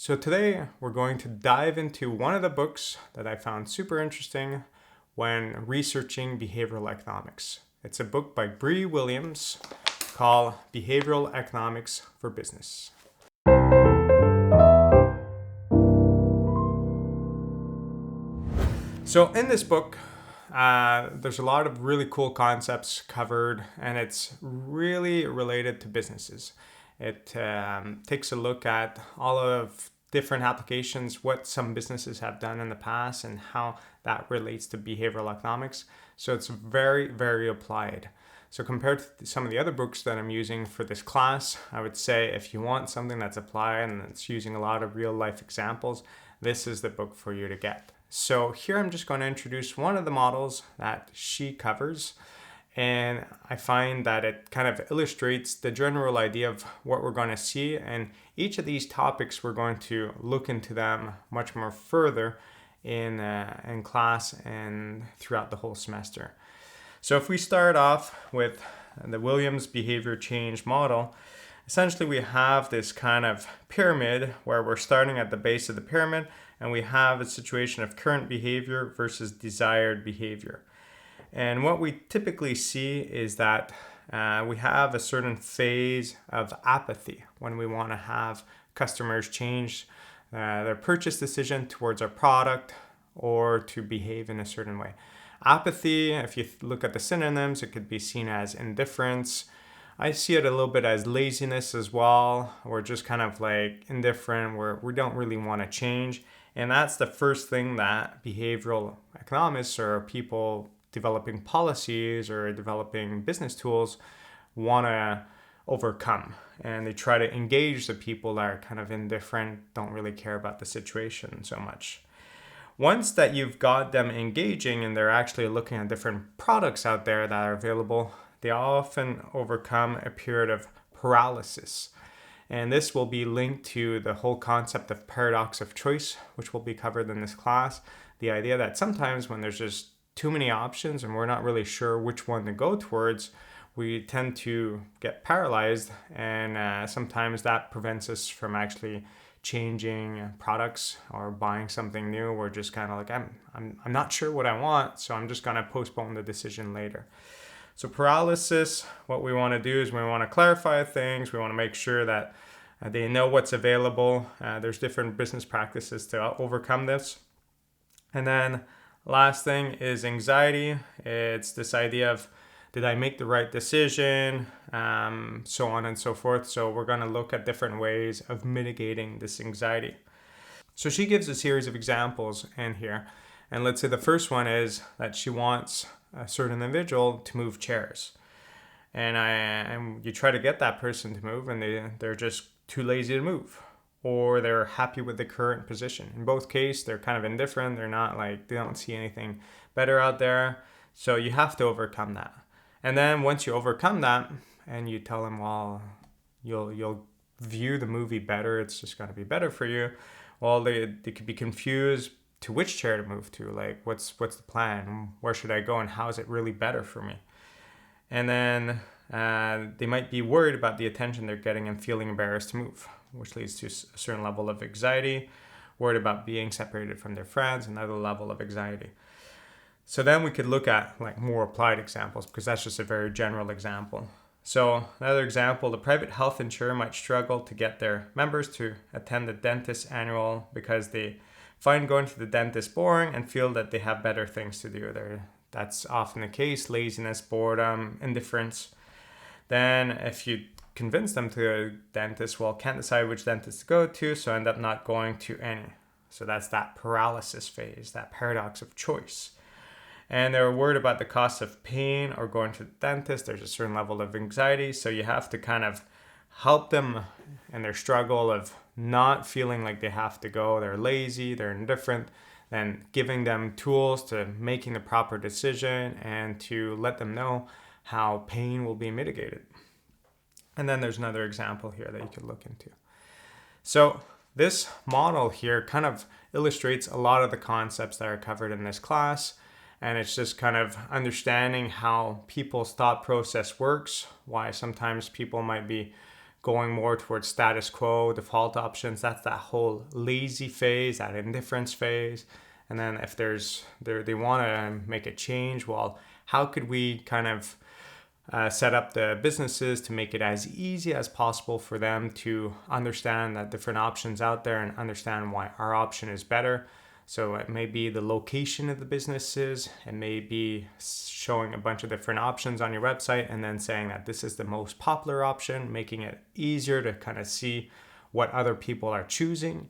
So today we're going to dive into one of the books that I found super interesting when researching behavioral economics. It's a book by Bree Williams called Behavioral Economics for Business. So in this book, there's a lot of really cool concepts covered, and it's really related to businesses. It takes a look at all of different applications, what some businesses have done in the past, and how that relates to behavioral economics. So it's very, very applied. So compared to some of the other books that I'm using for this class, I would say if you want something that's applied and it's using a lot of real life examples, this is the book for you to get. So here I'm just going to introduce one of the models that she covers, and I find that it kind of illustrates the general idea of what we're going to see, and each of these topics we're going to look into them much more further in class and throughout the whole semester. So if we start off with the Williams behavior change model, essentially we have this kind of pyramid where we're starting at the base of the pyramid, and we have a situation of current behavior versus desired behavior. And what we typically see is that we have a certain phase of apathy when we want to have customers change their purchase decision towards our product or to behave in a certain way. Apathy, if you look at the synonyms, it could be seen as indifference. I see it a little bit as laziness as well. We're just kind of like indifferent, where we don't really want to change. And that's the first thing that behavioral economists or people developing policies or developing business tools want to overcome. And they try to engage the people that are kind of indifferent, don't really care about the situation so much. Once that you've got them engaging and they're actually looking at different products out there that are available, they often overcome a period of paralysis. And this will be linked to the whole concept of paradox of choice, which will be covered in this class. The idea that sometimes when there's just too many options and we're not really sure which one to go towards, we tend to get paralyzed, and sometimes that prevents us from actually changing products or buying something new. We're just kind of like, I'm not sure what I want, so I'm just going to postpone the decision later. So paralysis, what we want to do is we want to clarify things. We want to make sure that they know what's available. There's different business practices to overcome this. And then last thing is anxiety. It's this idea of, did I make the right decision? So on and so forth. So we're going to look at different ways of mitigating this anxiety. So she gives a series of examples in here. And let's say the first one is that she wants a certain individual to move chairs. And you try to get that person to move, and they're just too lazy to move, or they're happy with the current position. In both cases, they're kind of indifferent. They're not like, they don't see anything better out there. So you have to overcome that. And then once you overcome that and you tell them, well, you'll view the movie better, it's just going to be better for you. Well, they could be confused to which chair to move to. Like, what's the plan? Where should I go? And how is it really better for me? And then they might be worried about the attention they're getting and feeling embarrassed to move, which leads to a certain level of anxiety, worried about being separated from their friends, another level of anxiety. So then we could look at like more applied examples, because that's just a very general example. So another example, the private health insurer might struggle to get their members to attend the dentist annual because they find going to the dentist boring and feel that they have better things to do. That's often the case: laziness, boredom, indifference. Then if you convince them to a dentist, well, can't decide which dentist to go to, so end up not going to any. So that's that paralysis phase, that paradox of choice. And they're worried about the cost of pain or going to the dentist. There's a certain level of anxiety, so you have to kind of help them in their struggle of not feeling like they have to go. They're lazy, they're indifferent, and giving them tools to making the proper decision and to let them know how pain will be mitigated. And then there's another example here that you could look into. So this model here kind of illustrates a lot of the concepts that are covered in this class. And it's just kind of understanding how people's thought process works, why sometimes people might be going more towards status quo, default options. That's that whole lazy phase, that indifference phase. And then if they want to make a change, well, how could we kind of set up the businesses to make it as easy as possible for them to understand that different options out there and understand why our option is better. So it may be the location of the businesses, it may be showing a bunch of different options on your website and then saying that this is the most popular option, making it easier to kind of see what other people are choosing.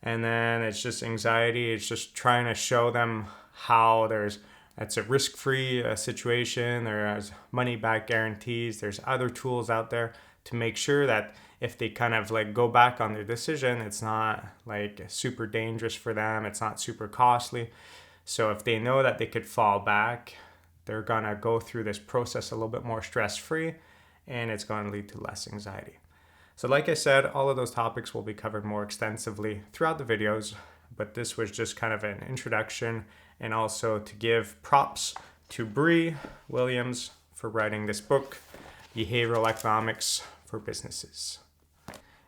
And then it's just anxiety. It's just trying to show them how it's a risk-free situation. There's money-back guarantees. There's other tools out there to make sure that if they kind of like go back on their decision, it's not like super dangerous for them. It's not super costly. So if they know that they could fall back, they're gonna go through this process a little bit more stress-free, and it's gonna lead to less anxiety. So like I said, all of those topics will be covered more extensively throughout the videos, but this was just kind of an introduction and also to give props to Bree Williams for writing this book, Behavioral Economics for Businesses.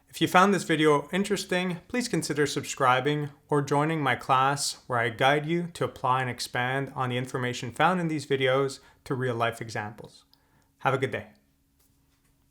If you found this video interesting, please consider subscribing or joining my class where I guide you to apply and expand on the information found in these videos to real-life examples. Have a good day.